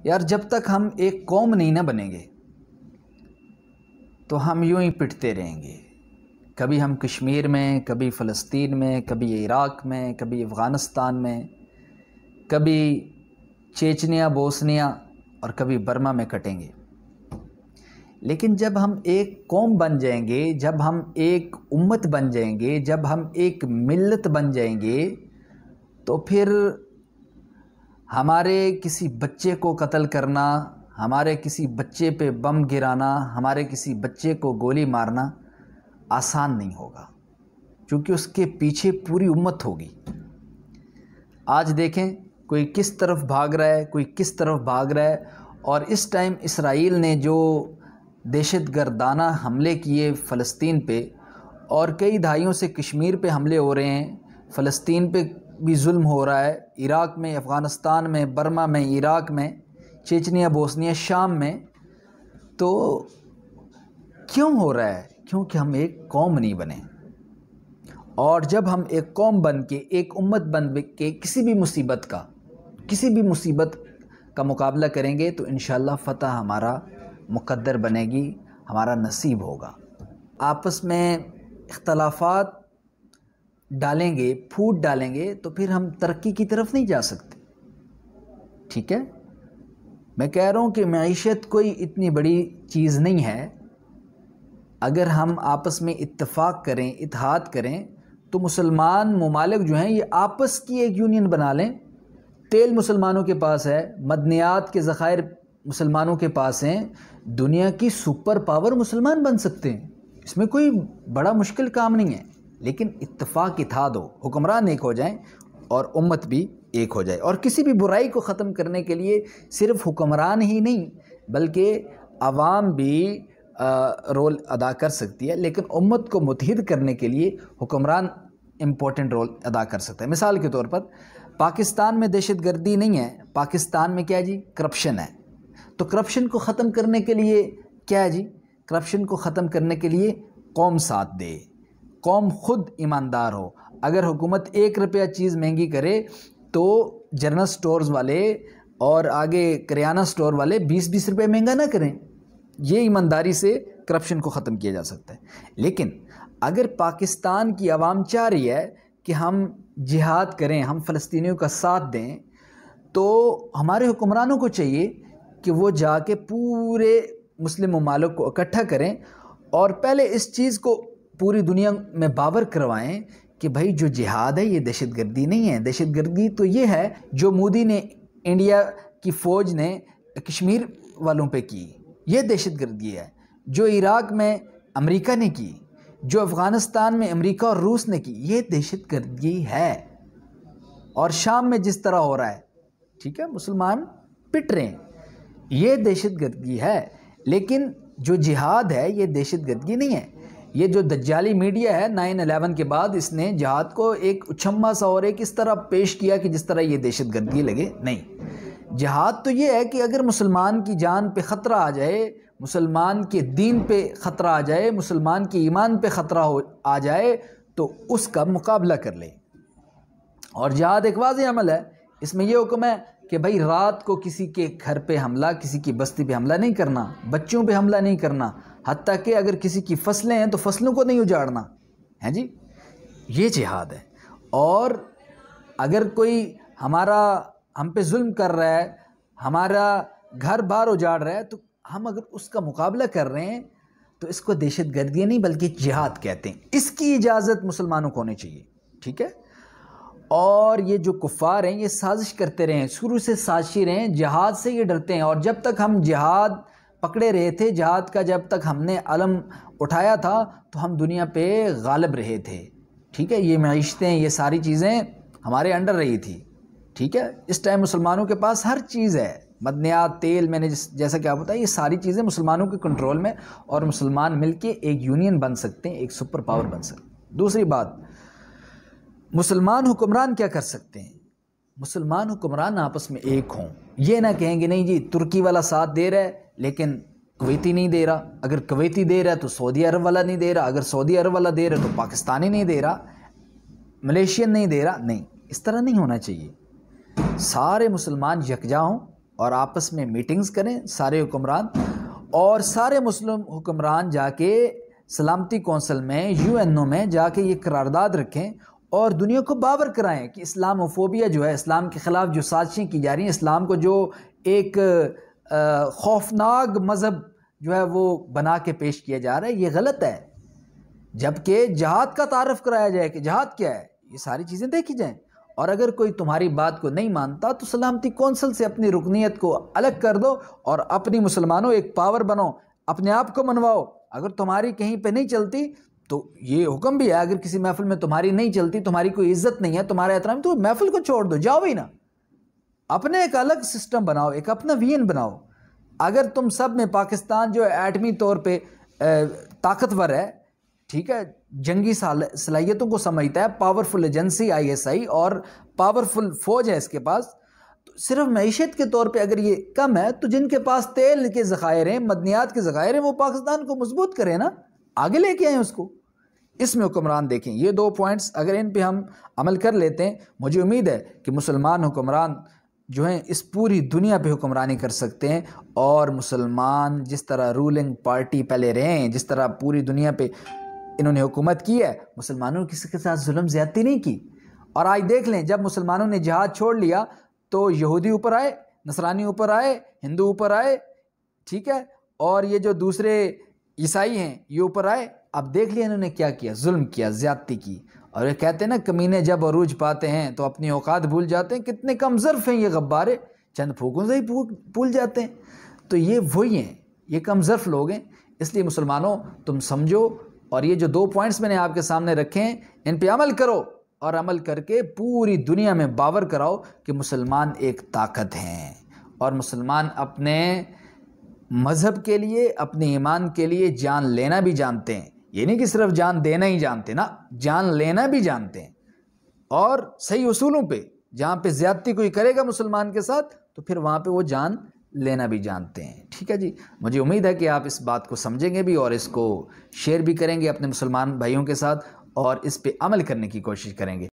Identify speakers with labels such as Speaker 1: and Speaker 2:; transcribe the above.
Speaker 1: यार जब तक हम एक कौम नहीं ना बनेंगे तो हम यूं ही पिटते रहेंगे। कभी हम कश्मीर में, कभी फ़लस्तीन में, कभी इराक़ में, कभी अफ़गानिस्तान में, कभी चेचनिया, बोस्निया और कभी बर्मा में कटेंगे। लेकिन जब हम एक कौम बन जाएंगे, जब हम एक उम्मत बन जाएंगे, जब हम एक मिल्लत बन जाएंगे, तो फिर हमारे किसी बच्चे को कत्ल करना, हमारे किसी बच्चे पे बम गिराना, हमारे किसी बच्चे को गोली मारना आसान नहीं होगा, क्योंकि उसके पीछे पूरी उम्मत होगी। आज देखें कोई किस तरफ भाग रहा है, कोई किस तरफ भाग रहा है। और इस टाइम इसराइल ने जो दहशतगर्दाना हमले किए फ़लस्तीन पे, और कई दहाइयों से कश्मीर पे हमले हो रहे हैं, फ़लस्तीन पे भी जुल्म हो रहा है, इराक़ में, अफ़गानिस्तान में, बर्मा में, इराक़ में, चेचनिया, बोस्निया, शाम में। तो क्यों हो रहा है? क्योंकि हम एक कौम नहीं बने। और जब हम एक कौम बन के, एक उम्मत बन के किसी भी मुसीबत का मुकाबला करेंगे तो इंशाअल्लाह फ़तह हमारा मुक़द्दर बनेगी, हमारा नसीब होगा। आपस में इख्तलाफात डालेंगे, फूट डालेंगे, तो फिर हम तरक्की की तरफ नहीं जा सकते। ठीक है, मैं कह रहा हूँ कि मईशत कोई इतनी बड़ी चीज़ नहीं है। अगर हम आपस में इत्तेफाक करें, इत्तेहाद करें, तो मुसलमान ममालिक जो हैं ये आपस की एक यूनियन बना लें। तेल मुसलमानों के पास है, मदनियात के ज़खायर मुसलमानों के पास हैं, दुनिया की सुपर पावर मुसलमान बन सकते हैं। इसमें कोई बड़ा मुश्किल काम नहीं है। लेकिन इत्तेफाक, इत्तेहाद हो, हुक्मरान एक हो जाएं और उम्मत भी एक हो जाए। और किसी भी बुराई को ख़त्म करने के लिए सिर्फ हुक्मरान ही नहीं बल्कि आवाम भी रोल अदा कर सकती है। लेकिन उम्मत को मुत्तहिद करने के लिए हुक्मरान इम्पोर्टेंट रोल अदा कर सकता है। मिसाल के तौर पर पाकिस्तान में दहशतगर्दी नहीं है, पाकिस्तान में क्या है जी? करप्शन है। तो करप्शन को ख़त्म करने के लिए क्या है जी? करप्शन को ख़त्म करने के लिए कौम साथ दे, कौम खुद ईमानदार हो। अगर हुकूमत 1 रुपया चीज़ महंगी करे तो जनरल स्टोर्स वाले और आगे करियाना स्टोर वाले 20-20 रुपये महंगा ना करें। ये ईमानदारी से करप्शन को ख़त्म किया जा सकता है। लेकिन अगर पाकिस्तान की आवाम चाह रही है कि हम जिहाद करें, हम फ़लस्तीनियों का साथ दें, तो हमारे हुक्मरानों को चाहिए कि वो जाके पूरे मुस्लिम ममालिक को इकट्ठा करें और पहले इस चीज़ को पूरी दुनिया में बावर करवाएं कि भाई जो जिहाद है ये दहशतगर्दी नहीं है। दहशतगर्दी तो ये है जो मोदी ने, इंडिया की फ़ौज ने कश्मीर वालों पे की, ये दहशतगर्दी है। जो इराक़ में अमेरिका ने की, जो अफ़गानिस्तान में अमेरिका और रूस ने की, ये दहशतगर्दी है। और शाम में जिस तरह हो रहा है, ठीक है, मुसलमान पिट रहे हैं, ये दहशतगर्दी है। लेकिन जो जिहाद है ये दहशतगर्दी नहीं है। ये जो दज्जाली मीडिया है 9/11 के बाद, इसने जिहाद को एक उछम्मा सा और एक इस तरह पेश किया कि जिस तरह ये दहशतगर्दी लगे। नहीं, जिहाद तो ये है कि अगर मुसलमान की जान पे ख़तरा आ जाए, मुसलमान के दीन पे ख़तरा आ जाए, मुसलमान के ईमान पे ख़तरा आ जाए, तो उसका मुकाबला कर ले। और जिहाद एक वाज़ेह अमल है। इसमें यह हुक्म है कि भाई रात को किसी के घर पे हमला, किसी की बस्ती पे हमला नहीं करना, बच्चों पे हमला नहीं करना, हत्ता कि अगर किसी की फसलें हैं तो फसलों को नहीं उजाड़ना है जी। ये जिहाद है। और अगर कोई हम पे जुल्म कर रहा है, हमारा घर बार उजाड़ रहा है, तो हम अगर उसका मुकाबला कर रहे हैं तो इसको दहशतगर्दी नहीं बल्कि जिहाद कहते हैं। इसकी इजाज़त मुसलमानों को होनी चाहिए। ठीक है। और ये जो कुफ़ार हैं ये साजिश करते रहे, शुरू से साजिशी रहे, जिहाद से ये डरते हैं। और जब तक हम जिहाद पकड़े रहे थे, जिहाद का जब तक हमने अलम उठाया था, तो हम दुनिया पे गालिब रहे थे। ठीक है, ये मईशतें, ये सारी चीज़ें हमारे अंडर रही थी। ठीक है, इस टाइम मुसलमानों के पास हर चीज़ है, मदनियात, तेल, मैंने जैसा कि आप बताया, ये सारी चीज़ें मुसलमानों के कंट्रोल में, और मुसलमान मिलके एक यूनियन बन सकते हैं, एक सुपर पावर बन सकते हैं। दूसरी बात, मुसलमान हुक्मरान क्या कर सकते हैं? मुसलमान हुक्मरान आपस में एक हों। ये ना कहेंगे नहीं जी तुर्की वाला साथ दे रहा है लेकिन कुवैती नहीं दे रहा, अगर कुवैती दे रहा है तो सऊदी अरब वाला नहीं दे रहा, अगर सऊदी अरब वाला दे रहा है तो पाकिस्तानी नहीं दे रहा, मलेशियन नहीं दे रहा। नहीं, इस तरह नहीं होना चाहिए। सारे मुसलमान यकजा हों और आपस में मीटिंग्स करें सारे हुक्मरान, और सारे मुस्लिम हुक्मरान जाके सलामती कौंसिल में, यूएनओ में जाके ये करारदाद रखें और दुनिया को बावर कराएं कि इस्लामोफोबिया जो है, इस्लाम के ख़िलाफ़ जो साजिशें की जा रही हैं, इस्लाम को जो एक खौफनाक मज़हब जो है वो बना के पेश किया जा रहा है, ये गलत है। जबकि जहाद का तारफ़ कराया जाए कि जहाद क्या है, ये सारी चीज़ें देखी जाएं। और अगर कोई तुम्हारी बात को नहीं मानता तो सलामती कौंसिल से अपनी रुकनीत को अलग कर दो और अपनी मुसलमानों एक पावर बनो, अपने आप को मनवाओ। अगर तुम्हारी कहीं पे नहीं चलती तो ये हुक्म भी है, अगर किसी महफिल में तुम्हारी नहीं चलती, तुम्हारी कोई इज्जत नहीं है, तुम्हारा एहतराम, तो महफिल को छोड़ दो, जाओ ही ना। अपने एक अलग सिस्टम बनाओ, एक अपना वीएन बनाओ। अगर तुम सब में पाकिस्तान जो एटमी तौर पे ताकतवर है, ठीक है, जंगी सलाहियतों को समझता है, पावरफुल एजेंसी ISI और पावरफुल फौज है इसके पास, तो सिर्फ मईशत के तौर पे अगर ये कम है तो जिनके पास तेल के ज़खायर हैं, मदनियात के ज़खायर हैं, वो पाकिस्तान को मजबूत करें ना, आगे लेके आए उसको। इसमें हुक्मरान देखें, ये 2 पॉइंट्स अगर इन पे हम अमल कर लेते हैं, मुझे उम्मीद है कि मुसलमान हुक्मरान जो हैं इस पूरी दुनिया पे हुक्मरानी कर सकते हैं। और मुसलमान जिस तरह रूलिंग पार्टी पहले रहे हैं, जिस तरह पूरी दुनिया पे इन्होंने हुकूमत की है, मुसलमानों ने किसी के साथ जुल्म ज़्यादती नहीं की। और आज देख लें, जब मुसलमानों ने जिहाद छोड़ लिया तो यहूदी ऊपर आए, नसरानी ऊपर आए, हिंदू ऊपर आए, ठीक है, और ये जो दूसरे ईसाई हैं ये ऊपर आए। अब देख लिया इन्होंने क्या किया, जुल्म किया, ज़्यादती की। और ये कहते हैं ना, कमीने जब अरूज पाते हैं तो अपनी औकात भूल जाते हैं। कितने कम ज़र्फ हैं ये गब्बारे, चंद फूकों से ही भूल जाते हैं। तो ये वही हैं, ये कम ज़र्फ लोग हैं। इसलिए मुसलमानों तुम समझो, और ये जो 2 पॉइंट्स मैंने आपके सामने रखे हैं, इन पे अमल करो और अमल करके पूरी दुनिया में बावर कराओ कि मुसलमान एक ताकत हैं और मुसलमान अपने मज़हब के लिए, अपने ईमान के लिए जान लेना भी जानते हैं। ये नहीं कि सिर्फ जान देना ही जानते ना, जान लेना भी जानते हैं। और सही उसूलों पे, जहाँ पे ज़्यादती कोई करेगा मुसलमान के साथ तो फिर वहाँ पे वो जान लेना भी जानते हैं। ठीक है जी, मुझे उम्मीद है कि आप इस बात को समझेंगे भी और इसको शेयर भी करेंगे अपने मुसलमान भाइयों के साथ और इस पे अमल करने की कोशिश करेंगे।